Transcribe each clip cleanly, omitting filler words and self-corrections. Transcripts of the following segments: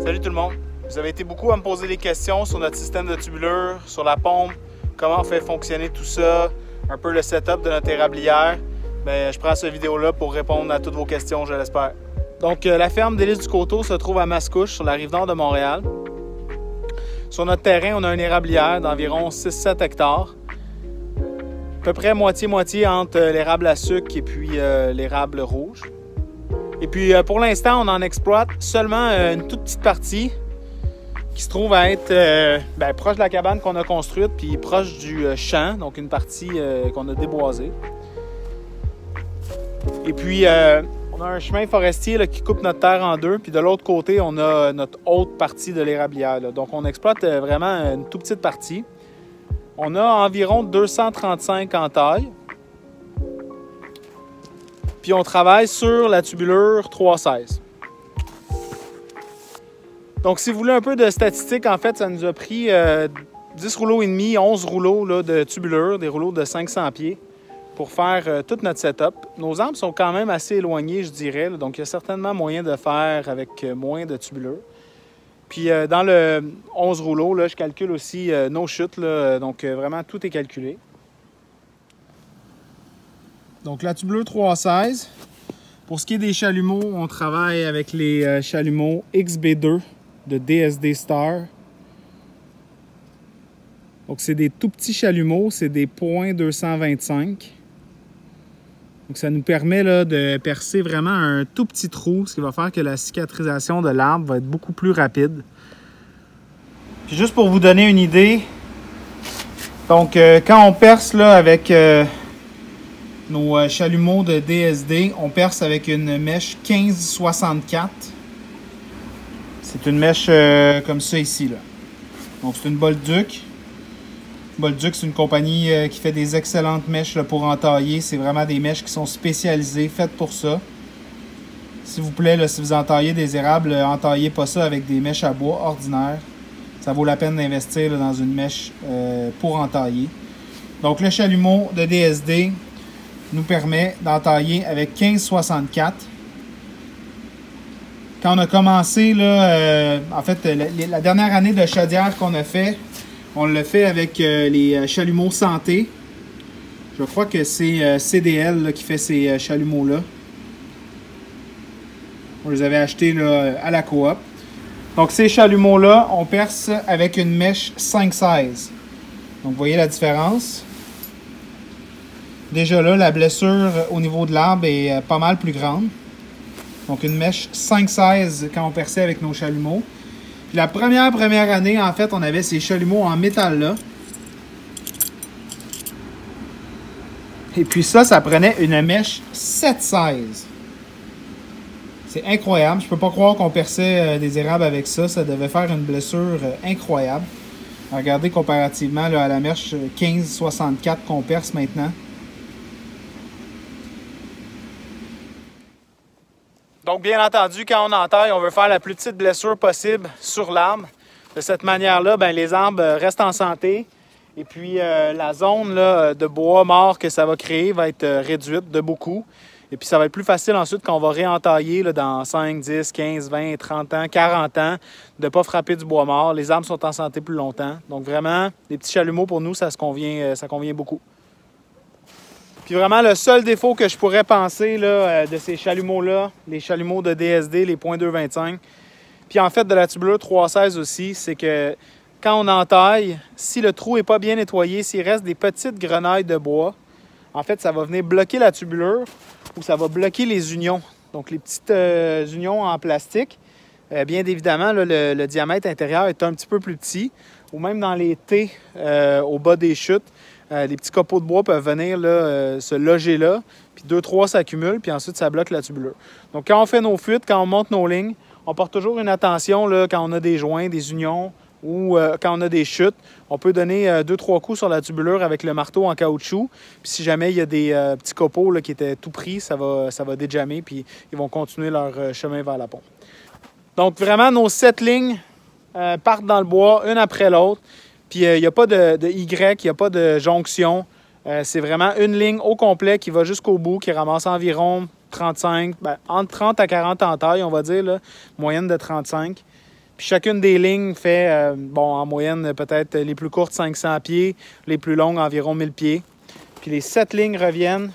Salut tout le monde! Vous avez été beaucoup à me poser des questions sur notre système de tubulure, sur la pompe, comment on fait fonctionner tout ça, un peu le setup de notre érablière. Je prends cette vidéo-là pour répondre à toutes vos questions, je l'espère. Donc, la ferme d'Hélice du Coteau se trouve à Mascouche, sur la rive nord de Montréal. Sur notre terrain, on a une érablière d'environ 6-7 hectares. À peu près moitié-moitié entre l'érable à sucre et puis l'érable rouge. Et puis, pour l'instant, on en exploite seulement une toute petite partie qui se trouve à être proche de la cabane qu'on a construite, puis proche du champ, donc une partie qu'on a déboisée. Et puis, on a un chemin forestier là, qui coupe notre terre en deux, puis de l'autre côté, on a notre autre partie de l'érablière. Donc, on exploite vraiment une toute petite partie. On a environ 235 entailles. Puis on travaille sur la tubulure 316. Donc, si vous voulez un peu de statistiques, en fait, ça nous a pris 10 rouleaux et demi, 11 rouleaux là, de tubulure, des rouleaux de 500 pieds pour faire tout notre setup. Nos arbres sont quand même assez éloignés, je dirais, là, donc il y a certainement moyen de faire avec moins de tubulure. Puis dans le 11 rouleaux, là, je calcule aussi nos chutes, là, donc vraiment tout est calculé. Donc la tubulure 316. Pour ce qui est des chalumeaux, on travaille avec les chalumeaux XB2 de DSD Star. Donc c'est des tout petits chalumeaux, c'est des .225. Donc ça nous permet là, de percer vraiment un tout petit trou, ce qui va faire que la cicatrisation de l'arbre va être beaucoup plus rapide. Puis juste pour vous donner une idée, donc quand on perce là, avec nos chalumeaux de DSD, on perce avec une mèche 1564. C'est une mèche comme ça ici, là. Donc c'est une Bolduc. Bolduc, c'est une compagnie qui fait des excellentes mèches là, pour entailler. C'est vraiment des mèches qui sont spécialisées, faites pour ça. S'il vous plaît, là, si vous entaillez des érables, entaillez pas ça avec des mèches à bois ordinaires. Ça vaut la peine d'investir là, dans une mèche pour entailler. Donc le chalumeau de DSD nous permet d'entailler avec 1564. Quand on a commencé, là, en fait, la dernière année de chaudière qu'on a fait, on l'a fait avec les chalumeaux santé. Je crois que c'est CDL là, qui fait ces chalumeaux-là. On les avait achetés là, à la coop. Donc ces chalumeaux-là, on perce avec une mèche 516. Donc vous voyez la différence. Déjà là, la blessure au niveau de l'arbre est pas mal plus grande. Donc une mèche 516 quand on perçait avec nos chalumeaux. Puis la première année, en fait, on avait ces chalumeaux en métal là. Et puis ça prenait une mèche 716. C'est incroyable. Je peux pas croire qu'on perçait des érables avec ça. Ça devait faire une blessure incroyable. Regardez comparativement là, à la mèche 1564 qu'on perce maintenant. Donc, bien entendu, quand on entaille, on veut faire la plus petite blessure possible sur l'arbre. De cette manière-là, les arbres restent en santé. Et puis, la zone là, de bois mort que ça va créer va être réduite de beaucoup. Et puis, ça va être plus facile ensuite quand on va réentailler là, dans 5, 10, 15, 20, 30 ans, 40 ans, de ne pas frapper du bois mort. Les arbres sont en santé plus longtemps. Donc, vraiment, les petits chalumeaux, pour nous, ça convient beaucoup. Puis vraiment, le seul défaut que je pourrais penser là, de ces chalumeaux-là, les chalumeaux de DSD, les .225, puis en fait de la tubulure 316 aussi, c'est que quand on entaille, si le trou n'est pas bien nettoyé, s'il reste des petites grenailles de bois, en fait, ça va venir bloquer la tubulure ou ça va bloquer les unions. Donc les petites unions en plastique, bien évidemment, là, le diamètre intérieur est un petit peu plus petit, ou même dans les T au bas des chutes, les petits copeaux de bois peuvent venir là, se loger là, puis 2-3 s'accumulent, puis ensuite ça bloque la tubulure. Donc quand on fait nos fuites, quand on monte nos lignes, on porte toujours une attention là, quand on a des joints, des unions ou quand on a des chutes. On peut donner 2-3 coups sur la tubulure avec le marteau en caoutchouc. Puis si jamais il y a des petits copeaux là, qui étaient tout pris, ça va déjammer, puis ils vont continuer leur chemin vers la pompe. Donc vraiment, nos 7 lignes partent dans le bois, une après l'autre. Puis il n'y a pas de Y, il n'y a pas de jonction. C'est vraiment une ligne au complet qui va jusqu'au bout, qui ramasse environ 35, entre 30 à 40 entailles, on va dire, là, moyenne de 35. Puis chacune des lignes fait, en moyenne, peut-être les plus courtes 500 pieds, les plus longues environ 1000 pieds. Puis les 7 lignes reviennent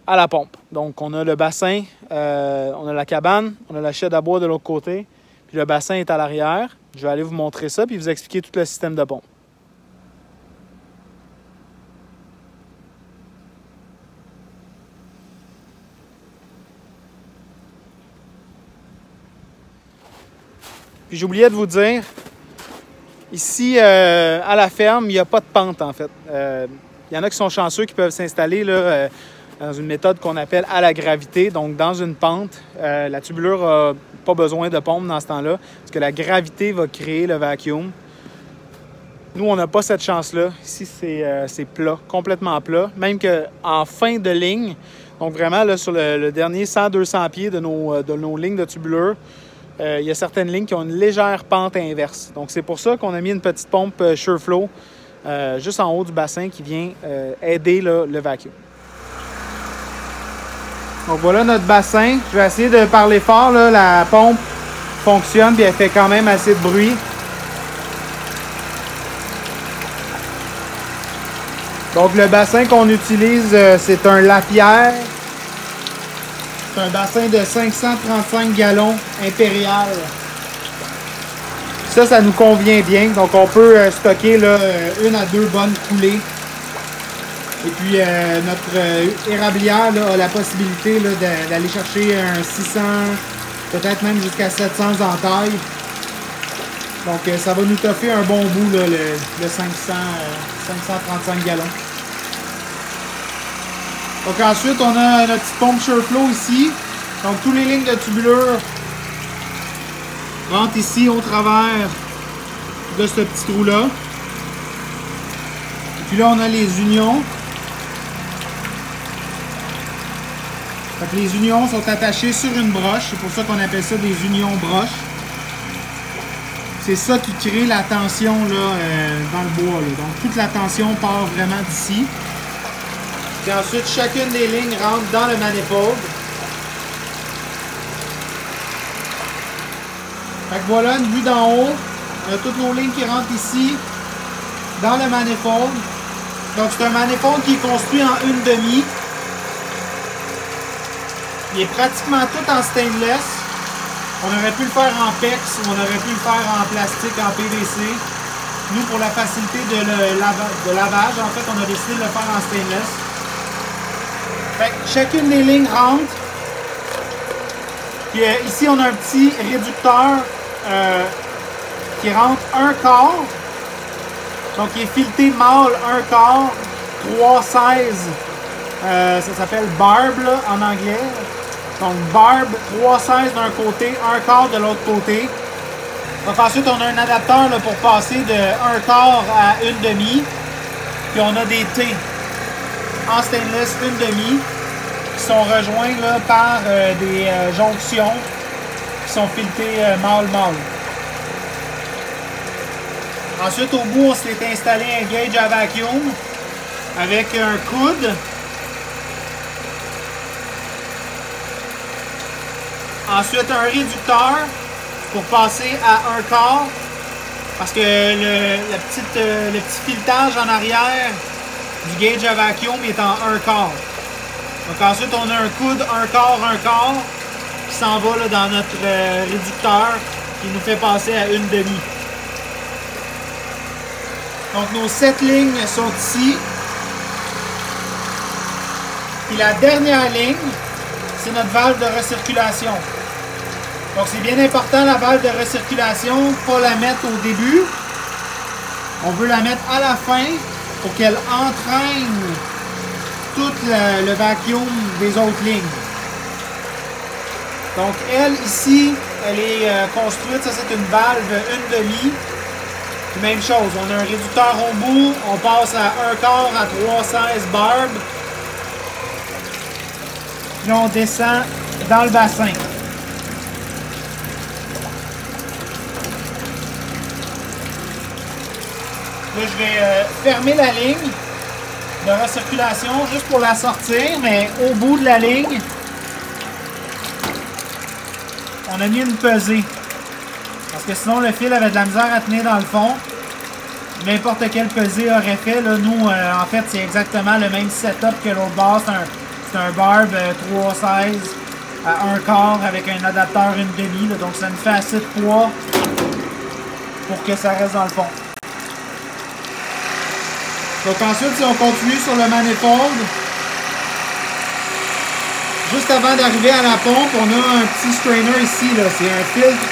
à la pompe. Donc on a le bassin, on a la cabane, on a la chaîne à bois de l'autre côté, puis le bassin est à l'arrière. Je vais aller vous montrer ça, puis vous expliquer tout le système de pompe. Puis j'oubliais de vous dire, ici, à la ferme, il n'y a pas de pente, en fait. Il y en a qui sont chanceux qui peuvent s'installer là, dans une méthode qu'on appelle à la gravité. Donc, dans une pente, la tubulure n'a pas besoin de pompe dans ce temps-là, parce que la gravité va créer le vacuum. Nous, on n'a pas cette chance-là. Ici, c'est plat, complètement plat. Même qu'en fin de ligne, donc vraiment là, sur le dernier 100-200 pieds de nos lignes de tubulure, il y a certaines lignes qui ont une légère pente inverse. Donc, c'est pour ça qu'on a mis une petite pompe SureFlow juste en haut du bassin qui vient aider là, le vacuum. Donc, voilà notre bassin. Je vais essayer de parler fort. Là. La pompe fonctionne et elle fait quand même assez de bruit. Donc, le bassin qu'on utilise, c'est un Lapierre. C'est un bassin de 535 gallons impérial. Ça nous convient bien. Donc, on peut stocker là, 1 à 2 bonnes coulées. Et puis, notre érablière là, a la possibilité d'aller chercher un 600, peut-être même jusqu'à 700 en taille. Donc, ça va nous toffer un bon bout, là, le 535 gallons. Donc ensuite, on a notre petite pompe SureFlow ici. Donc toutes les lignes de tubulure rentrent ici au travers de ce petit trou-là. Et puis là, on a les unions. Donc les unions sont attachées sur une broche. C'est pour ça qu'on appelle ça des unions broches. C'est ça qui crée la tension là, dans le bois. Là. Donc toute la tension part vraiment d'ici. Puis ensuite, chacune des lignes rentre dans le manifold. Fait que voilà, une vue d'en haut. On a toutes nos lignes qui rentrent ici, dans le manifold. Donc c'est un manifold qui est construit en 1/2. Il est pratiquement tout en stainless. On aurait pu le faire en PEX ou on aurait pu le faire en plastique, en PVC. Nous, pour la facilité de lavage, en fait, on a décidé de le faire en stainless. Fait que chacune des lignes rentre. Puis, ici, on a un petit réducteur qui rentre 1/4. Donc, il est fileté mâle 1/4, 3/16. Ça s'appelle barb là, en anglais. Donc, barb, 3/16 d'un côté, 1/4 de l'autre côté. Donc, ensuite, on a un adapteur là, pour passer de 1/4 à 1/2. Puis, on a des T en stainless 1/2 qui sont rejoints là, par des jonctions qui sont filetées mâle-mâle. Ensuite, au bout, on s'est installé un gauge à vacuum avec un coude. Ensuite, un réducteur pour passer à 1/4 parce que le petit filetage en arrière du gauge à vacuum est en 1/4. Donc ensuite, on a un coude 1/4 qui s'en va là, dans notre réducteur qui nous fait passer à 1/2. Donc nos 7 lignes sont ici. Puis la dernière ligne, c'est notre valve de recirculation. Donc c'est bien important la valve de recirculation, pas la mettre au début. On veut la mettre à la fin pour qu'elle entraîne tout le vacuum des autres lignes. Donc elle ici, elle est construite, ça c'est une valve 1/2. Même chose, on a un réducteur au bout, on passe à 1/4 à 3/16 barb. Puis on descend dans le bassin. Là, je vais fermer la ligne de recirculation juste pour la sortir, mais au bout de la ligne, on a mis une pesée. Parce que sinon, le fil avait de la misère à tenir dans le fond. N'importe quel pesé aurait fait. Là, nous, en fait, c'est exactement le même setup que l'autre bord. C'est un barb 3,16 à 1/4 avec un adapteur 1,5. Donc, ça nous fait assez de poids pour que ça reste dans le fond. Donc ensuite, si on continue sur le manifold, juste avant d'arriver à la pompe, on a un petit strainer ici. C'est un filtre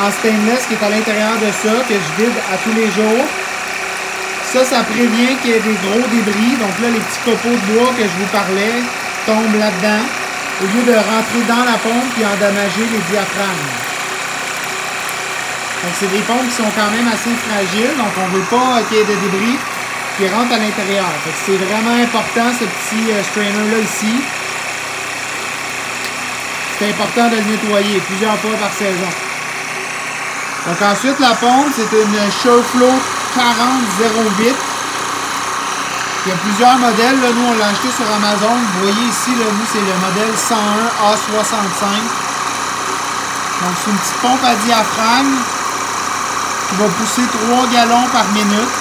en stainless qui est à l'intérieur de ça, que je vide à tous les jours. Ça prévient qu'il y ait des gros débris. Donc là, les petits copeaux de bois que je vous parlais tombent là-dedans, au lieu de rentrer dans la pompe et endommager les diaphragmes. Donc c'est des pompes qui sont quand même assez fragiles, donc on ne veut pas qu'il y ait de débris qui rentrent à l'intérieur. C'est vraiment important, ce petit strainer-là ici. C'est important de le nettoyer plusieurs fois par saison. Donc ensuite, la pompe, c'est une Sureflow 4008. Il y a plusieurs modèles. Là, nous, on l'a acheté sur Amazon. Vous voyez ici, là, nous, c'est le modèle 101 A65. Donc, c'est une petite pompe à diaphragme qui va pousser 3 gallons par minute.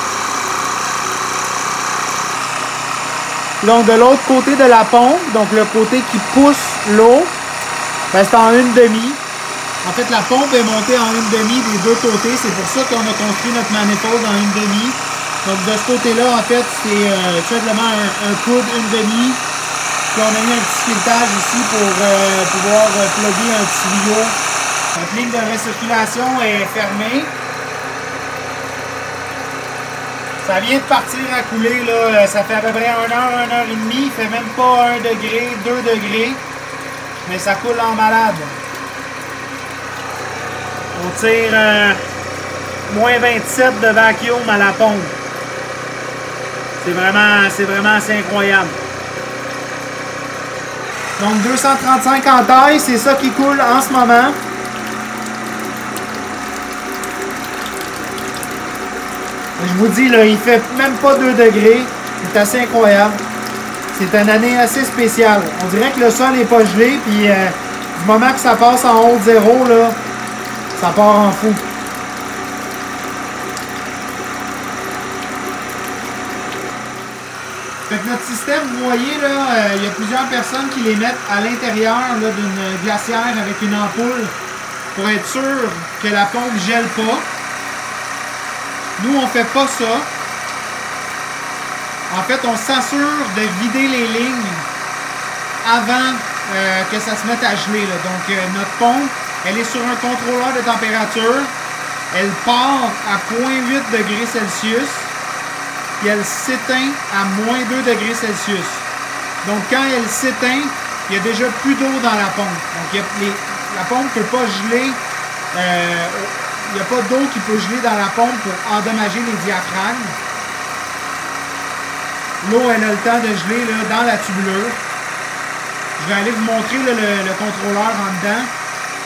Donc, de l'autre côté de la pompe, donc le côté qui pousse l'eau, ben, c'est en 1/2. En fait, la pompe est montée en 1/2 des deux côtés. C'est pour ça qu'on a construit notre manifold en 1/2. Donc, de ce côté-là, en fait, c'est tout simplement un coude 1/2. Puis, on a mis un petit filetage ici pour pouvoir plugger un tuyau. Notre ligne de recirculation est fermée. Ça vient de partir à couler, là. Ça fait à peu près 1 heure, 1 heure et demie. Il fait même pas 1 degré, 2 degrés. Mais ça coule en malade. On tire moins 27 de vacuum à la pompe. C'est vraiment assez incroyable. Donc 235 en taille, c'est ça qui coule en ce moment. Je vous dis, là, il fait même pas 2 degrés. C'est assez incroyable. C'est une année assez spéciale. On dirait que le sol n'est pas gelé, puis du moment que ça passe en haut de zéro, là, ça part en fou. Fait que notre système, vous voyez, là, il y a plusieurs personnes qui les mettent à l'intérieur d'une glacière avec une ampoule pour être sûr que la pompe ne gèle pas. Nous, on ne fait pas ça. En fait, on s'assure de vider les lignes avant que ça se mette à geler. Là. Donc, notre pompe, elle est sur un contrôleur de température. Elle part à 0,8 degrés Celsius. Puis elle s'éteint à moins 2 degrés Celsius. Donc, quand elle s'éteint, il y a déjà plus d'eau dans la pompe. Donc, la pompe ne peut pas geler. Il n'y a pas d'eau qui peut geler dans la pompe pour endommager les diaphragmes. L'eau, elle a le temps de geler là, dans la tubulure. Je vais aller vous montrer là, le contrôleur en dedans.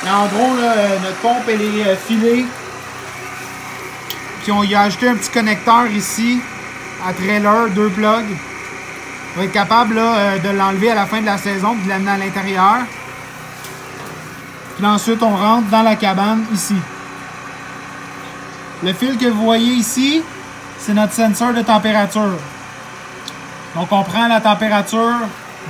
Là, en gros, là, notre pompe, elle est filée. Puis on y a ajouté un petit connecteur ici, à trailer, 2 plugs. On va être capable là, de l'enlever à la fin de la saison et de l'amener à l'intérieur. Puis ensuite, on rentre dans la cabane ici. Le fil que vous voyez ici, c'est notre sensor de température. Donc, on prend la température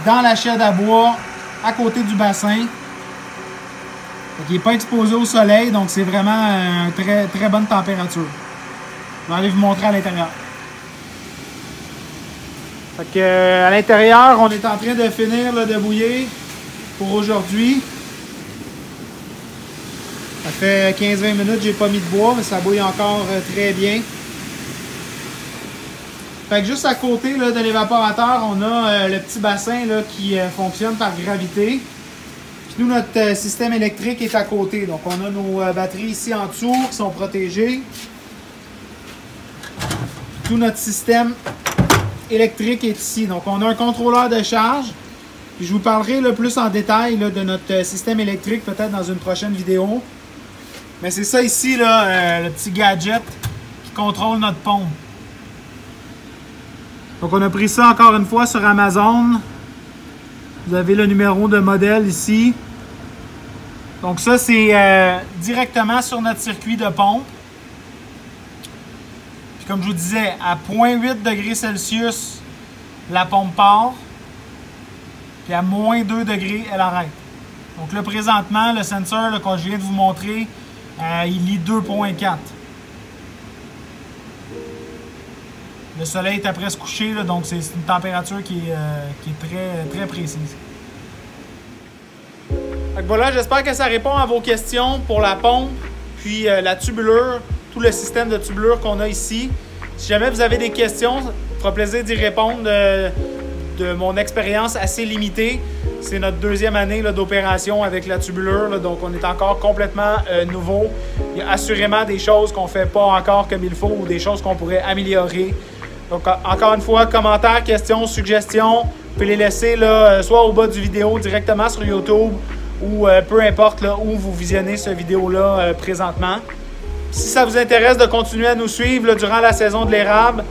dans la chaîne à bois, à côté du bassin. Donc, il n'est pas exposé au soleil, donc c'est vraiment une très, très bonne température. Je vais aller vous montrer à l'intérieur. Fait que, à l'intérieur, on est en train de finir là, de bouillir pour aujourd'hui. Ça fait 15-20 minutes que j'ai pas mis de bois, mais ça bouille encore très bien. Fait que juste à côté là, de l'évaporateur, on a le petit bassin là, qui fonctionne par gravité. Puis nous, notre système électrique est à côté. Donc on a nos batteries ici en dessous qui sont protégées. Tout notre système électrique est ici. Donc on a un contrôleur de charge. Puis je vous parlerai là, plus en détail là, de notre système électrique peut-être dans une prochaine vidéo. Mais c'est ça ici, là, le petit gadget qui contrôle notre pompe. Donc on a pris ça encore une fois sur Amazon. Vous avez le numéro de modèle ici. Donc ça, c'est directement sur notre circuit de pompe. Puis comme je vous disais, à 0,8 degrés Celsius, la pompe part. Puis à moins 2 degrés, elle arrête. Donc là, présentement, le sensor là, que je viens de vous montrer, il lit 2,4. Le soleil est après se coucher, là, donc c'est une température qui est très, très précise. Donc voilà, j'espère que ça répond à vos questions pour la pompe, puis la tubulure, tout le système de tubulure qu'on a ici. Si jamais vous avez des questions, ça me fera plaisir d'y répondre de mon expérience assez limitée. C'est notre deuxième année d'opération avec la tubulure, là, donc on est encore complètement nouveau. Il y a assurément des choses qu'on ne fait pas encore comme il faut ou des choses qu'on pourrait améliorer. Donc encore une fois, commentaires, questions, suggestions, vous pouvez les laisser là, soit au bas du vidéo, directement sur YouTube ou peu importe là, où vous visionnez cette vidéo-là présentement. Si ça vous intéresse de continuer à nous suivre là, durant la saison de l'érable,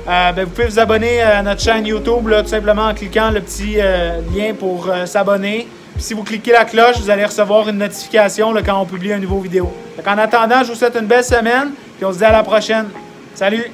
vous pouvez vous abonner à notre chaîne YouTube là, tout simplement en cliquant le petit lien pour s'abonner. Puis si vous cliquez la cloche, vous allez recevoir une notification là, quand on publie une nouvelle vidéo. Donc, en attendant, je vous souhaite une belle semaine et on se dit à la prochaine. Salut!